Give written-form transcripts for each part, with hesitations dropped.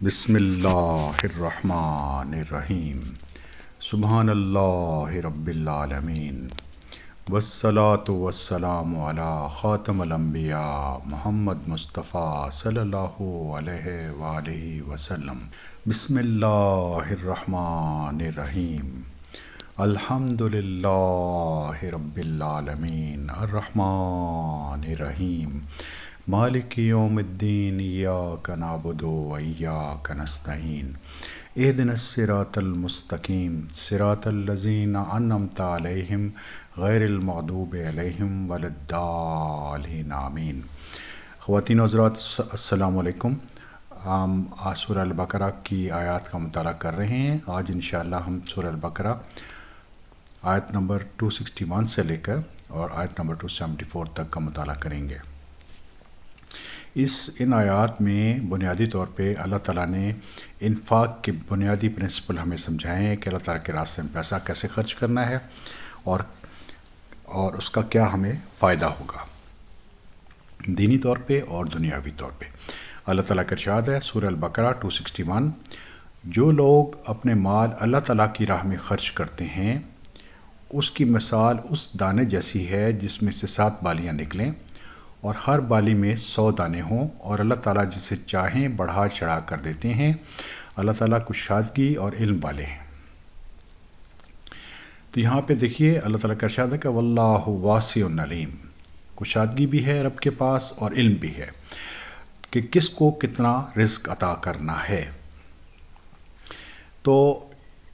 بسم اللہ الرحمن الرحیم سبحان اللہ رب العالمین والصلاة والسلام علی خاتم الانبیاء محمد مصطفیٰ صلی اللہ علیہ وآلہ وسلم۔ بسم اللہ الرحمن الرحیم الحمد للہ رب العالمین الرحمن الرحیم مالک یوم الدین ایاک نعبد و ایاک نستعین اہدنا الصراط المستقیم صراط الذین انعمت علیہم غیر المغضوب علیہم ولا الضالین آمین۔ خواتین و حضرات السلام علیکم۔ ہم سورہ البقرہ کی آیات کا مطالعہ کر رہے ہیں۔ آج انشاءاللہ ہم سورہ البقرہ آیت نمبر 261 سے لے کر اور آیت نمبر 274 تک کا مطالعہ کریں گے۔ ان آیات میں بنیادی طور پہ اللہ تعالیٰ نے انفاق کے بنیادی پرنسپل ہمیں سمجھائے ہیں کہ اللہ تعالیٰ کے راستے میں پیسہ کیسے خرچ کرنا ہے اور اس کا کیا ہمیں فائدہ ہوگا دینی طور پہ اور دنیاوی طور پہ۔ اللہ تعالیٰ کا ارشاد ہے سورہ البقرہ 261، جو لوگ اپنے مال اللہ تعالیٰ کی راہ میں خرچ کرتے ہیں اس کی مثال اس دانے جیسی ہے جس میں سے 7 بالیاں نکلیں اور ہر بالی میں 100 دانے ہوں، اور اللہ تعالیٰ جسے چاہیں بڑھا چڑھا کر دیتے ہیں۔ اللہ تعالیٰ کشادگی اور علم والے ہیں۔ تو یہاں پہ دیکھیے اللہ تعالیٰ کا ارشاد ہے کہ واللہ واسع علیم، کشادگی بھی ہے رب کے پاس اور علم بھی ہے کہ کس کو کتنا رزق عطا کرنا ہے۔ تو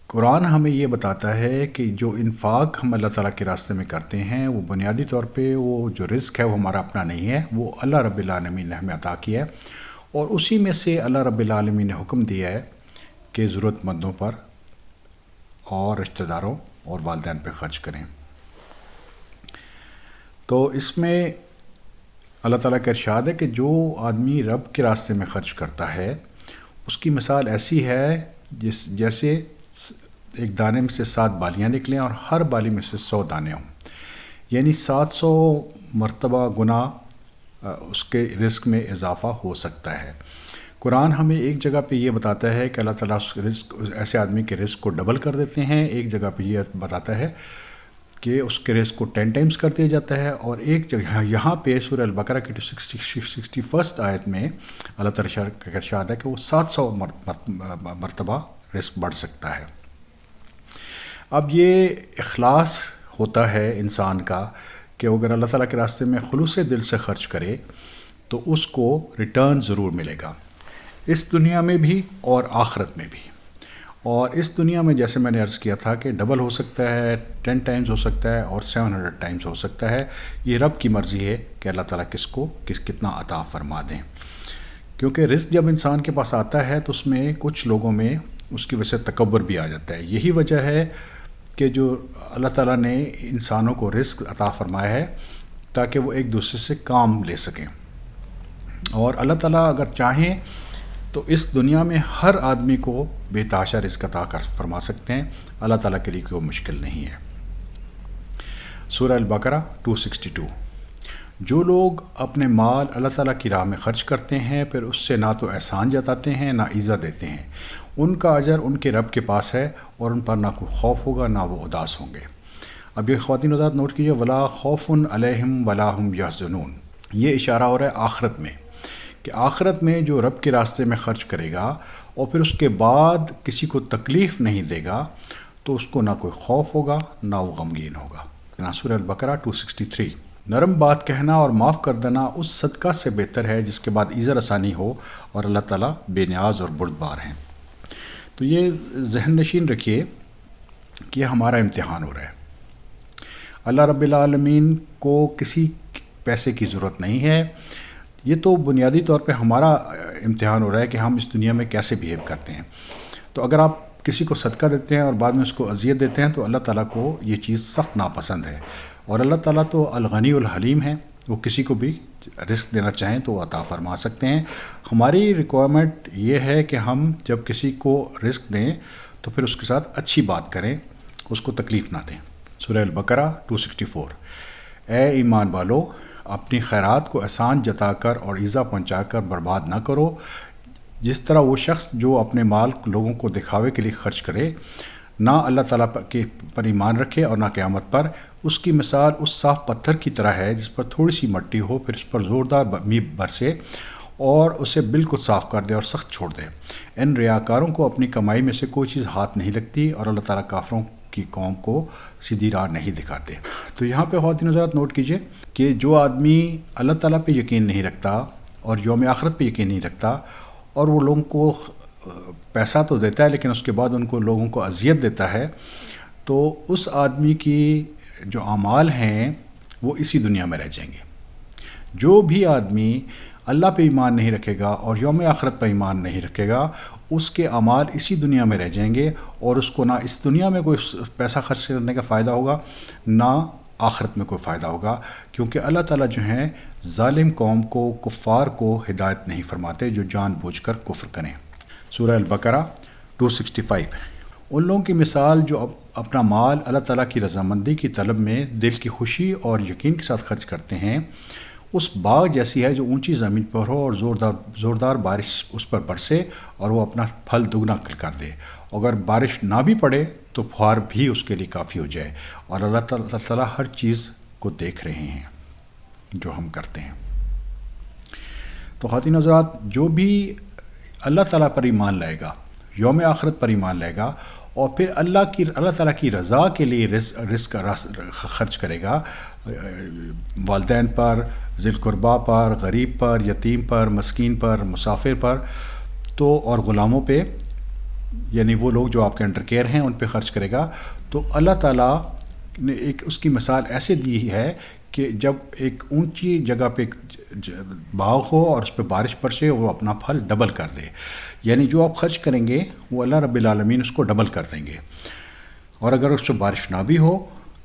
قرآن ہمیں یہ بتاتا ہے کہ جو انفاق ہم اللہ تعالیٰ کے راستے میں کرتے ہیں وہ بنیادی طور پہ وہ جو رزق ہے وہ ہمارا اپنا نہیں ہے، وہ اللہ رب العالمین نے ہمیں عطا کیا ہے، اور اسی میں سے اللہ رب العالمین نے حکم دیا ہے کہ ضرورت مندوں پر اور رشتہ داروں اور والدین پہ خرچ کریں۔ تو اس میں اللہ تعالیٰ کا ارشاد ہے کہ جو آدمی رب کے راستے میں خرچ کرتا ہے اس کی مثال ایسی ہے جیسے ایک دانے میں سے 7 بالیاں نکلیں اور ہر بالی میں سے 100 دانے ہوں، یعنی 700 مرتبہ گنا اس کے رزق میں اضافہ ہو سکتا ہے۔ قرآن ہمیں ایک جگہ پہ یہ بتاتا ہے کہ اللہ تعالیٰ اس رزق ایسے آدمی کے رزق کو ڈبل کر دیتے ہیں، ایک جگہ پہ یہ بتاتا ہے کہ اس کے رزق کو 10 ٹائمز کر دیا جاتا ہے، اور ایک جگہ یہاں پہ سورہ البقرہ کی 61 آیت میں اللہ تعالیٰ کا ارشاد ہے کہ وہ 700 مرتبہ رزق بڑھ سکتا ہے۔ اب یہ اخلاص ہوتا ہے انسان کا کہ اگر اللہ تعالیٰ کے راستے میں خلوص دل سے خرچ کرے تو اس کو ریٹرن ضرور ملے گا، اس دنیا میں بھی اور آخرت میں بھی۔ اور اس دنیا میں جیسے میں نے عرض کیا تھا کہ ڈبل ہو سکتا ہے، 10 ٹائمز ہو سکتا ہے اور 700 ٹائمز ہو سکتا ہے۔ یہ رب کی مرضی ہے کہ اللہ تعالیٰ کتنا عطا فرما دیں، کیونکہ رزق جب انسان کے پاس آتا ہے تو اس میں کچھ لوگوں میں اس کی وجہ سے تکبر بھی آ جاتا ہے۔ یہی وجہ ہے کہ جو اللہ تعالیٰ نے انسانوں کو رزق عطا فرمایا ہے تاکہ وہ ایک دوسرے سے کام لے سکیں، اور اللہ تعالیٰ اگر چاہیں تو اس دنیا میں ہر آدمی کو بے تحاشا رزق عطا فرما سکتے ہیں۔ اللہ تعالیٰ کے لیے کوئی مشکل نہیں ہے۔ سورہ البقرہ 262، جو لوگ اپنے مال اللہ تعالیٰ کی راہ میں خرچ کرتے ہیں پھر اس سے نہ تو احسان جتاتے ہیں نہ ایزا دیتے ہیں، ان کا اجر ان کے رب کے پاس ہے اور ان پر نہ کوئی خوف ہوگا نہ وہ اداس ہوں گے۔ اب یہ خواتین حضرات نوٹ کیجیے، ولا خوف علیہم ولا هم یحزنون، یہ اشارہ ہو رہا ہے آخرت میں، کہ آخرت میں جو رب کے راستے میں خرچ کرے گا اور پھر اس کے بعد کسی کو تکلیف نہیں دے گا تو اس کو نہ کوئی خوف ہوگا نہ وہ غمگین ہوگا۔ سورہ البقرہ 263، نرم بات کہنا اور معاف کر دینا اس صدقہ سے بہتر ہے جس کے بعد ایزر آسانی ہو، اور اللہ تعالیٰ بے نیاز اور بردبار ہیں۔ تو یہ ذہن نشین رکھیے کہ یہ ہمارا امتحان ہو رہا ہے۔ اللہ رب العالمین کو کسی پیسے کی ضرورت نہیں ہے، یہ تو بنیادی طور پہ ہمارا امتحان ہو رہا ہے کہ ہم اس دنیا میں کیسے بیہیو کرتے ہیں۔ تو اگر آپ کسی کو صدقہ دیتے ہیں اور بعد میں اس کو اذیت دیتے ہیں تو اللہ تعالیٰ کو یہ چیز سخت ناپسند ہے، اور اللہ تعالیٰ تو الغنی الحلیم ہے، وہ کسی کو بھی رزق دینا چاہیں تو وہ عطا فرما سکتے ہیں۔ ہماری ریکوائرمنٹ یہ ہے کہ ہم جب کسی کو رزق دیں تو پھر اس کے ساتھ اچھی بات کریں، اس کو تکلیف نہ دیں۔ سورہ البقرہ 264، اے ایمان والو، اپنی خیرات کو احسان جتا کر اور ایذا پہنچا کر برباد نہ کرو، جس طرح وہ شخص جو اپنے مال لوگوں کو دکھاوے کے لیے خرچ کرے، نہ اللہ تعالیٰ پر ایمان رکھے اور نہ قیامت پر، اس کی مثال اس صاف پتھر کی طرح ہے جس پر تھوڑی سی مٹی ہو، پھر اس پر زوردار میغ برسے اور اسے بالکل صاف کر دے اور سخت چھوڑ دے۔ ان ریاکاروں کو اپنی کمائی میں سے کوئی چیز ہاتھ نہیں لگتی اور اللہ تعالیٰ کافروں کی قوم کو سیدھی راہ نہیں دکھاتے۔ تو یہاں پہ خواتین حضرات نوٹ کیجئے کہ جو آدمی اللہ تعالیٰ پہ یقین نہیں رکھتا اور یوم آخرت پہ یقین نہیں رکھتا، اور وہ لوگوں کو پیسہ تو دیتا ہے لیکن اس کے بعد ان کو لوگوں کو اذیت دیتا ہے، تو اس آدمی کی جو اعمال ہیں وہ اسی دنیا میں رہ جائیں گے۔ جو بھی آدمی اللہ پہ ایمان نہیں رکھے گا اور یوم آخرت پہ ایمان نہیں رکھے گا، اس کے اعمال اسی دنیا میں رہ جائیں گے اور اس کو نہ اس دنیا میں کوئی پیسہ خرچ کرنے کا فائدہ ہوگا، نہ آخرت میں کوئی فائدہ ہوگا، کیونکہ اللہ تعالیٰ جو ہیں ظالم قوم کو، کفار کو ہدایت نہیں فرماتے جو جان بوجھ کر کفر کریں۔ سورہ البقرہ 265۔ ان لوگوں کی مثال جو اپنا مال اللہ تعالیٰ کی رضامندی کی طلب میں دل کی خوشی اور یقین کے ساتھ خرچ کرتے ہیں، اس باغ جیسی ہے جو اونچی زمین پر ہو اور زوردار بارش اس پر برسے اور وہ اپنا پھل دگنا کر دے۔ اگر بارش نہ بھی پڑے تو پھوار بھی اس کے لیے کافی ہو جائے، اور اللہ تعالیٰ ہر چیز کو دیکھ رہے ہیں جو ہم کرتے ہیں۔ تو خواتین حضرات، جو بھی اللہ تعالیٰ پر ایمان لائے گا، یوم آخرت پر ایمان لائے گا، اور پھر اللہ تعالیٰ کی رضا کے لیے رزق خرچ کرے گا، والدین پر، ذی القربہ پر، غریب پر، یتیم پر، مسکین پر، مسافر پر، تو اور غلاموں پہ، یعنی وہ لوگ جو آپ کے انڈر کیئر ہیں ان پہ خرچ کرے گا، تو اللہ تعالیٰ نے ایک اس کی مثال ایسے دی ہے کہ جب ایک اونچی جگہ پہ ایک باغ ہو اور اس پہ بارش برسے، وہ اپنا پھل ڈبل کر دے، یعنی جو آپ خرچ کریں گے وہ اللہ رب العالمین اس کو ڈبل کر دیں گے۔ اور اگر اس پہ بارش نہ بھی ہو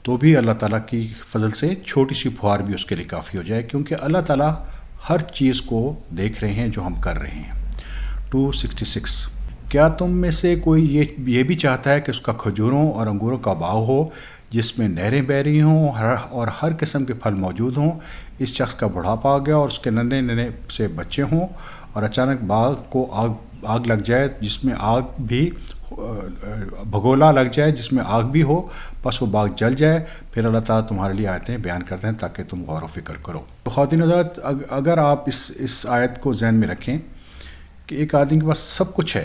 تو بھی اللہ تعالیٰ کی فضل سے چھوٹی سی پھوار بھی اس کے لیے کافی ہو جائے، کیونکہ اللہ تعالیٰ ہر چیز کو دیکھ رہے ہیں جو ہم کر رہے ہیں۔ 266۔ کیا تم میں سے کوئی یہ بھی چاہتا ہے کہ اس کا کھجوروں اور انگوروں کا باغ ہو جس میں نہریں بہہ رہی ہوں اور ہر قسم کے پھل موجود ہوں؟ اس شخص کا بڑھاپا آ گیا اور اس کے ننھے سے بچے ہوں، اور اچانک باغ کو آگ لگ جائے جس میں آگ بھی بھگولا لگ جائے جس میں آگ بھی ہو، پس وہ باغ جل جائے، پھر اللہ تعالیٰ تمہارے لیے آیتیں بیان کرتے ہیں تاکہ تم غور و فکر کرو۔ تو خواتین حضرات، اگر آپ اس آیت کو ذہن میں رکھیں کہ ایک آدمی کے پاس سب کچھ ہے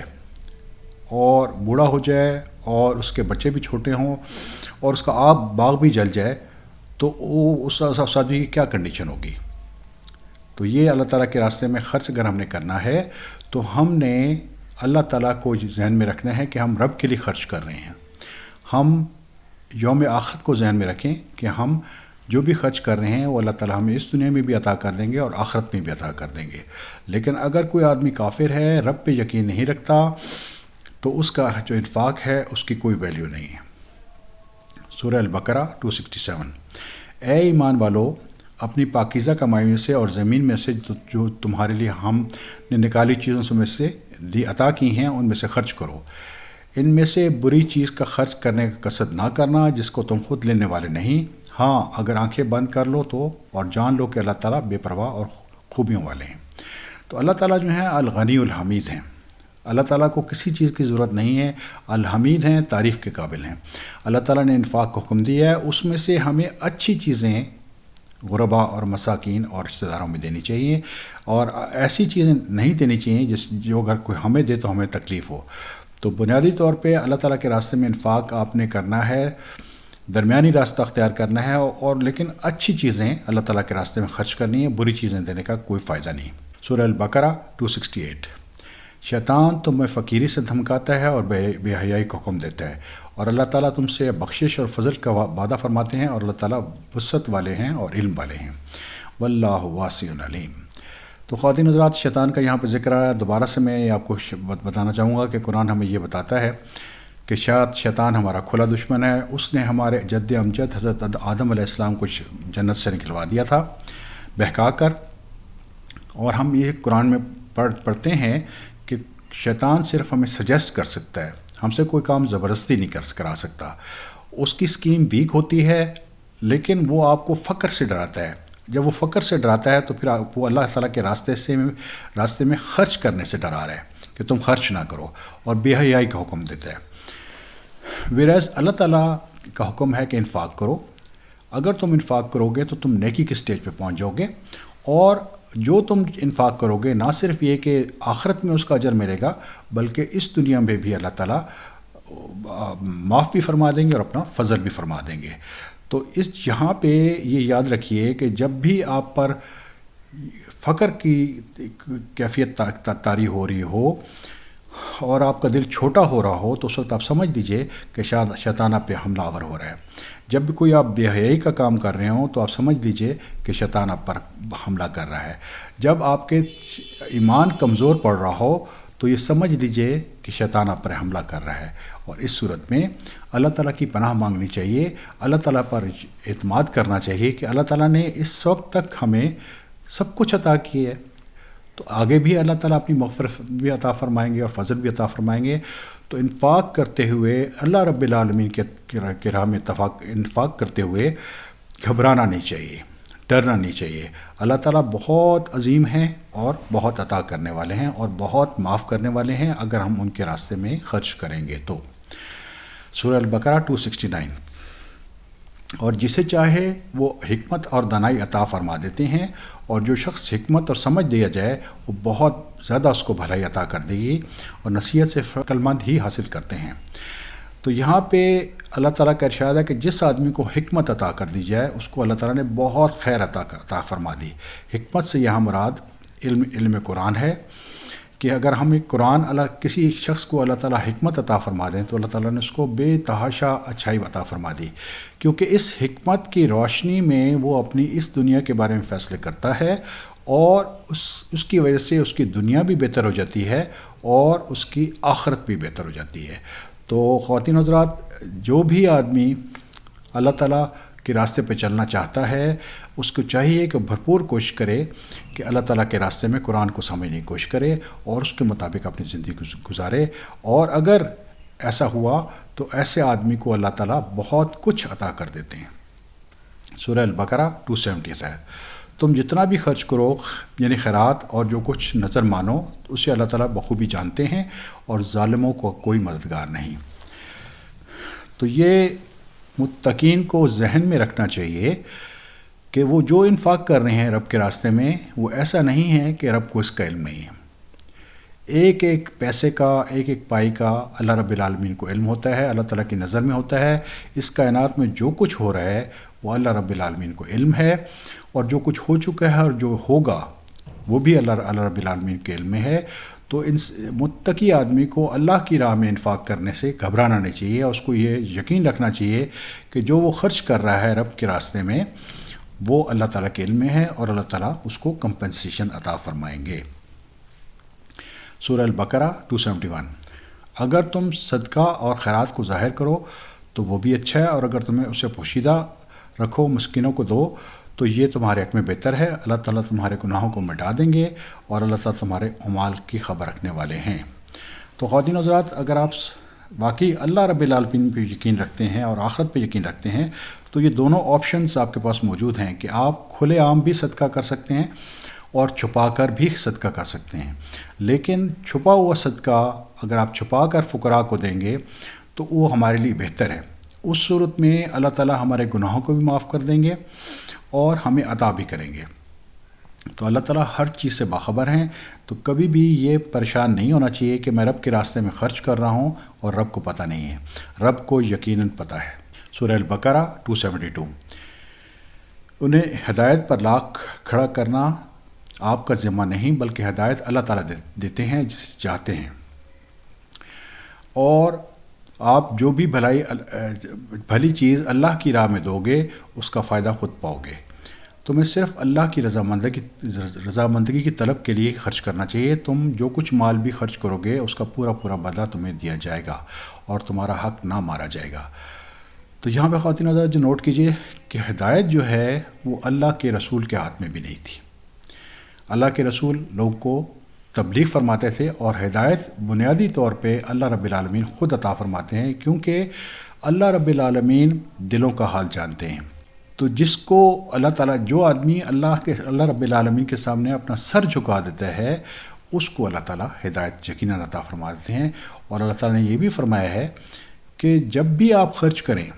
اور بوڑھا ہو جائے اور اس کے بچے بھی چھوٹے ہوں اور اس کا باغ بھی جل جائے، تو اس آدمی کی کیا کنڈیشن ہوگی؟ تو یہ اللہ تعالیٰ کے راستے میں خرچ اگر ہم نے کرنا ہے تو ہم نے اللہ تعالیٰ کو ذہن میں رکھنا ہے کہ ہم رب کے لیے خرچ کر رہے ہیں۔ ہم یوم آخرت کو ذہن میں رکھیں کہ ہم جو بھی خرچ کر رہے ہیں وہ اللہ تعالیٰ ہمیں اس دنیا میں بھی عطا کر دیں گے اور آخرت میں بھی عطا کر دیں گے۔ لیکن اگر کوئی آدمی کافر ہے، رب پہ یقین نہیں رکھتا، تو اس کا جو انفاق ہے اس کی کوئی ویلیو نہیں ہے۔ سورہ البقرہ 267۔ اے ایمان والو، اپنی پاکیزہ کمائی میں سے اور زمین میں سے جو تمہارے لیے ہم نے نکالی چیزوں میں سے عطا کی ہیں ان میں سے خرچ کرو۔ ان میں سے بری چیز کا خرچ کرنے کا قصد نہ کرنا جس کو تم خود لینے والے نہیں، ہاں اگر آنکھیں بند کر لو تو، اور جان لو کہ اللہ تعالیٰ بے پرواہ اور خوبیوں والے ہیں۔ تو اللہ تعالیٰ جو ہیں الغنی الحمید ہیں، اللہ تعالیٰ کو کسی چیز کی ضرورت نہیں ہے، الحمید ہیں، تعریف کے قابل ہیں۔ اللہ تعالیٰ نے انفاق کو حکم دیا ہے، اس میں سے ہمیں اچھی چیزیں غربا اور مساکین اور رشتہ داروں میں دینی چاہیے، اور ایسی چیزیں نہیں دینی چاہیے جو اگر کوئی ہمیں دے تو ہمیں تکلیف ہو۔ تو بنیادی طور پہ اللہ تعالیٰ کے راستے میں انفاق آپ نے کرنا ہے، درمیانی راستہ اختیار کرنا ہے، اور لیکن اچھی چیزیں اللہ تعالیٰ کے راستے میں خرچ کرنی ہے، بری چیزیں دینے کا کوئی فائدہ نہیں۔ سورہ البقرہ 268۔ شیطان تمہیں فقیری سے دھمکاتا ہے اور بے حیائی کا حکم دیتا ہے، اور اللہ تعالیٰ تم سے بخشش اور فضل کا وعدہ فرماتے ہیں، اور اللہ تعالیٰ وسعت والے ہیں اور علم والے ہیں، واللہ واسع علیم۔ تو خواتین حضرات، شیطان کا یہاں پہ ذکر آیا، دوبارہ سے میں آپ کو بتانا چاہوں گا کہ قرآن ہمیں یہ بتاتا ہے کہ شیطان ہمارا کھلا دشمن ہے۔ اس نے ہمارے جد امجد حضرت آدم علیہ السلام کو جنت سے نکلوا دیا تھا بہکا کر، اور ہم یہ قرآن میں پڑھتے ہیں کہ شیطان صرف ہمیں سجیسٹ کر سکتا ہے، ہم سے کوئی کام زبردستی نہیں کرا سکتا۔ اس کی سکیم ویک ہوتی ہے، لیکن وہ آپ کو فقر سے ڈراتا ہے، جب وہ فقر سے ڈراتا ہے تو پھر وہ اللہ تعالیٰ کے راستے میں خرچ کرنے سے ڈرا رہا ہے کہ تم خرچ نہ کرو، اور بے حیائی کا حکم دیتا ہے۔ ویرز اللہ تعالیٰ کا حکم ہے کہ انفاق کرو۔ اگر تم انفاق کرو گے تو تم نیکی کی سٹیج پہ پہنچ جاؤ گے، اور جو تم انفاق کرو گے نہ صرف یہ کہ آخرت میں اس کا اجر ملے گا، بلکہ اس دنیا میں بھی اللہ تعالیٰ معاف بھی فرما دیں گے اور اپنا فضل بھی فرما دیں گے۔ تو یہاں پہ یہ یاد رکھیے کہ جب بھی آپ پر فقر کی کیفیت طاری ہو رہی ہو اور آپ کا دل چھوٹا ہو رہا ہو، تو اس وقت آپ سمجھ لیجئے کہ شیطان آپ پہ حملہ آور ہو رہا ہے۔ جب بھی کوئی آپ بے حیائی کا کام کر رہے ہوں تو آپ سمجھ لیجئے کہ شیطان آپ پر حملہ کر رہا ہے۔ جب آپ کے ایمان کمزور پڑ رہا ہو تو یہ سمجھ لیجئے کہ شیطان آپ پر حملہ کر رہا ہے، اور اس صورت میں اللہ تعالیٰ کی پناہ مانگنی چاہیے، اللہ تعالیٰ پر اعتماد کرنا چاہیے کہ اللہ تعالیٰ نے اس وقت تک ہمیں سب کچھ عطا کیا ہے، تو آگے بھی اللہ تعالیٰ اپنی مغفرت بھی عطا فرمائیں گے اور فضل بھی عطا فرمائیں گے۔ تو انفاق کرتے ہوئے اللہ رب العالمین کے راہ میں انفاق کرتے ہوئے گھبرانا نہیں چاہیے، ڈرنا نہیں چاہیے۔ اللہ تعالیٰ بہت عظیم ہیں اور بہت عطا کرنے والے ہیں اور بہت معاف کرنے والے ہیں اگر ہم ان کے راستے میں خرچ کریں گے تو۔ سورہ البقرہ 269۔ اور جسے چاہے وہ حکمت اور دانائی عطا فرما دیتے ہیں، اور جو شخص حکمت اور سمجھ دیا جائے وہ بہت زیادہ اس کو بھلائی عطا کر دے گی، اور نصیحت سے عقل مند ہی حاصل کرتے ہیں۔ تو یہاں پہ اللہ تعالیٰ کا ارشاد ہے کہ جس آدمی کو حکمت عطا کر دی جائے اس کو اللہ تعالیٰ نے بہت خیر عطا فرما دی۔ حکمت سے یہاں مراد علم قرآن ہے، کہ اگر ہم ایک قرآن کسی شخص کو اللہ تعالیٰ حکمت عطا فرما دیں تو اللہ تعالیٰ نے اس کو بے تحاشا اچھائی عطا فرما دی، کیونکہ اس حکمت کی روشنی میں وہ اپنی اس دنیا کے بارے میں فیصلے کرتا ہے، اور اس کی وجہ سے اس کی دنیا بھی بہتر ہو جاتی ہے اور اس کی آخرت بھی بہتر ہو جاتی ہے۔ تو خواتین حضرات، جو بھی آدمی اللہ تعالیٰ کے راستے پہ چلنا چاہتا ہے اس کو چاہیے کہ بھرپور کوشش کرے کہ اللہ تعالیٰ کے راستے میں قرآن کو سمجھنے کی کوشش کرے اور اس کے مطابق اپنی زندگی گزارے، اور اگر ایسا ہوا تو ایسے آدمی کو اللہ تعالیٰ بہت کچھ عطا کر دیتے ہیں۔ سورہ البقرہ 270 ہے۔ تم جتنا بھی خرچ کرو، یعنی خیرات اور جو کچھ نظر مانو، اسے اللہ تعالیٰ بخوبی جانتے ہیں، اور ظالموں کو کوئی مددگار نہیں۔ تو یہ متقین کو ذہن میں رکھنا چاہیے کہ وہ جو انفاق کر رہے ہیں رب کے راستے میں، وہ ایسا نہیں ہے کہ رب کو اس کا علم نہیں ہے۔ ایک ایک پیسے کا، ایک ایک پائی کا اللہ رب العالمین کو علم ہوتا ہے، اللہ تعالیٰ کی نظر میں ہوتا ہے۔ اس کائنات میں جو کچھ ہو رہا ہے وہ اللہ رب العالمین کو علم ہے، اور جو کچھ ہو چکا ہے اور جو ہوگا وہ بھی اللہ رب العالمین کے علم میں ہے۔ تو ان متقی آدمی کو اللہ کی راہ میں انفاق کرنے سے گھبرانا نہیں چاہیے، اور اس کو یہ یقین رکھنا چاہیے کہ جو وہ خرچ کر رہا ہے رب کے راستے میں وہ اللہ تعالیٰ کے علم میں ہے، اور اللہ تعالیٰ اس کو کمپنسیشن عطا فرمائیں گے۔ سورہ البقرہ 271۔ اگر تم صدقہ اور خیرات کو ظاہر کرو تو وہ بھی اچھا ہے، اور اگر تمہیں اسے پوشیدہ رکھو، مسکینوں کو دو، تو یہ تمہارے حق میں بہتر ہے۔ اللہ تعالیٰ تمہارے گناہوں کو مٹا دیں گے، اور اللہ تعالیٰ تمہارے اعمال کی خبر رکھنے والے ہیں۔ تو خواتین حضرات، اگر آپ واقعی اللہ رب العالمین پہ یقین رکھتے ہیں اور آخرت پہ یقین رکھتے ہیں تو یہ دونوں آپشنز آپ کے پاس موجود ہیں کہ آپ کھلے عام بھی صدقہ کر سکتے ہیں اور چھپا کر بھی صدقہ کر سکتے ہیں۔ لیکن چھپا ہوا صدقہ اگر آپ چھپا کر فقراء کو دیں گے تو وہ ہمارے لیے بہتر ہے۔ اس صورت میں اللہ تعالیٰ ہمارے گناہوں کو بھی معاف کر دیں گے اور ہمیں عطا بھی کریں گے۔ تو اللہ تعالیٰ ہر چیز سے باخبر ہیں، تو کبھی بھی یہ پریشان نہیں ہونا چاہیے کہ میں رب کے راستے میں خرچ کر رہا ہوں اور رب کو پتہ نہیں ہے۔ رب کو یقیناً پتہ ہے۔ سورہ البقرہ 272۔ انہیں ہدایت پر لاکھ کھڑا کرنا آپ کا ذمہ نہیں، بلکہ ہدایت اللہ تعالیٰ دیتے ہیں جسے چاہتے ہیں، اور آپ جو بھی بھلی چیز اللہ کی راہ میں دو گے اس کا فائدہ خود پاؤ گے۔ تمہیں صرف اللہ کی رضامندگی کی طلب کے لیے خرچ کرنا چاہیے۔ تم جو کچھ مال بھی خرچ کرو گے اس کا پورا بدلہ تمہیں دیا جائے گا اور تمہارا حق نہ مارا جائے گا۔ تو یہاں پہ خواتین حضرات جو نوٹ کیجئے کہ ہدایت جو ہے وہ اللہ کے رسول کے ہاتھ میں بھی نہیں تھی۔ اللہ کے رسول لوگوں کو تبلیغ فرماتے تھے، اور ہدایت بنیادی طور پہ اللہ رب العالمین خود عطا فرماتے ہیں، کیونکہ اللہ رب العالمین دلوں کا حال جانتے ہیں۔ تو جس کو اللہ تعالیٰ، جو آدمی اللہ رب العالمین کے سامنے اپنا سر جھکا دیتا ہے، اس کو اللہ تعالیٰ ہدایت یقیناً عطا فرما دیتے ہیں۔ اور اللہ تعالیٰ نے یہ بھی فرمایا ہے کہ جب بھی آپ خرچ کریں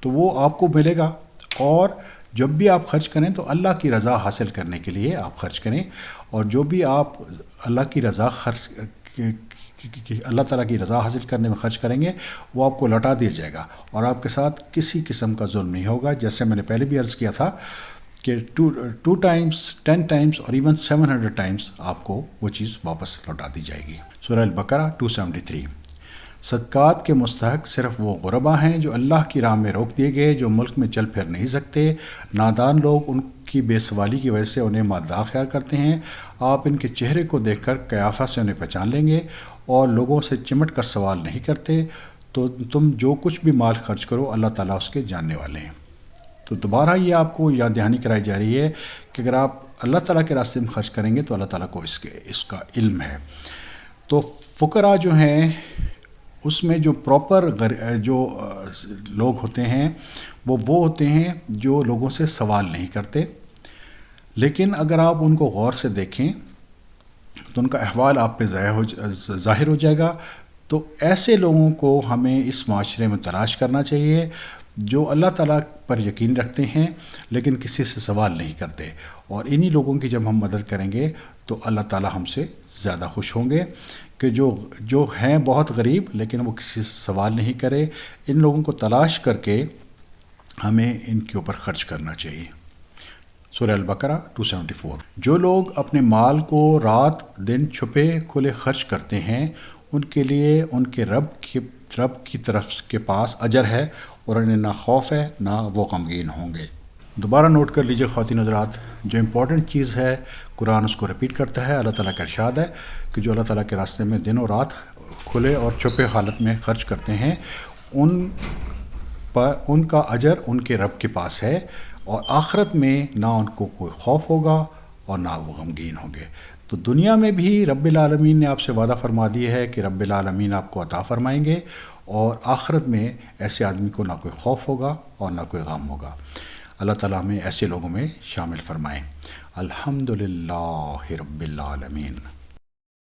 تو وہ آپ کو ملے گا، اور جب بھی آپ خرچ کریں تو اللہ کی رضا حاصل کرنے کے لیے آپ خرچ کریں، اور جو بھی آپ اللہ کی رضا اللہ تعالیٰ کی رضا حاصل کرنے میں خرچ کریں گے وہ آپ کو لوٹا دیا جائے گا، اور آپ کے ساتھ کسی قسم کا ظلم نہیں ہوگا۔ جیسے میں نے پہلے بھی عرض کیا تھا کہ 2 ٹائمز، 10 ٹائمز اور ایون 700 ٹائمز آپ کو وہ چیز واپس لوٹا دی جائے گی۔ سورہ البقرہ 273۔ صدقات کے مستحق صرف وہ غربا ہیں جو اللہ کی راہ میں روک دیے گئے، جو ملک میں چل پھر نہیں سکتے۔ نادان لوگ ان کی بے سوالی کی وجہ سے انہیں مالدار خیال کرتے ہیں۔ آپ ان کے چہرے کو دیکھ کر قیافہ سے انہیں پہچان لیں گے، اور لوگوں سے چمٹ کر سوال نہیں کرتے۔ تو تم جو کچھ بھی مال خرچ کرو اللہ تعالیٰ اس کے جاننے والے ہیں۔ تو دوبارہ یہ آپ کو یاد دہانی کرائی جا رہی ہے کہ اگر آپ اللہ تعالیٰ کے راستے میں خرچ کریں گے تو اللہ تعالیٰ کو اس کا علم ہے۔ تو فقراء جو ہیں اس میں جو پراپر جو لوگ ہوتے ہیں وہ ہوتے ہیں جو لوگوں سے سوال نہیں کرتے، لیکن اگر آپ ان کو غور سے دیکھیں تو ان کا احوال آپ پہ ظاہر ہو جائے گا۔ تو ایسے لوگوں کو ہمیں اس معاشرے میں تلاش کرنا چاہیے جو اللہ تعالیٰ پر یقین رکھتے ہیں لیکن کسی سے سوال نہیں کرتے، اور انہی لوگوں کی جب ہم مدد کریں گے تو اللہ تعالیٰ ہم سے زیادہ خوش ہوں گے کہ جو ہیں بہت غریب لیکن وہ کسی سے سوال نہیں کرے۔ ان لوگوں کو تلاش کر کے ہمیں ان کے اوپر خرچ کرنا چاہیے۔ سورہ البقرہ 274۔ جو لوگ اپنے مال کو رات دن چھپے کھلے خرچ کرتے ہیں ان کے لیے ان کے رب کی طرف کے پاس اجر ہے، اور انہیں نہ خوف ہے نہ وہ غمگین ہوں گے۔ دوبارہ نوٹ کر لیجئے خواتین حضرات، جو امپورٹنٹ چیز ہے قرآن اس کو رپیٹ کرتا ہے۔ اللہ تعالیٰ کا ارشاد ہے کہ جو اللہ تعالیٰ کے راستے میں دن و رات کھلے اور چھپے حالت میں خرچ کرتے ہیں ان کا اجر ان کے رب کے پاس ہے، اور آخرت میں نہ ان کو کوئی خوف ہوگا اور نہ وہ غمگین ہوں گے۔ تو دنیا میں بھی رب العالمین نے آپ سے وعدہ فرما دیا ہے کہ رب العالمین آپ کو عطا فرمائیں گے، اور آخرت میں ایسے آدمی کو نہ کوئی خوف ہوگا اور نہ کوئی غم ہوگا۔ اللہ تعالیٰ ہمیں ایسے لوگوں میں شامل فرمائیں۔ الحمدللہ رب العالمین۔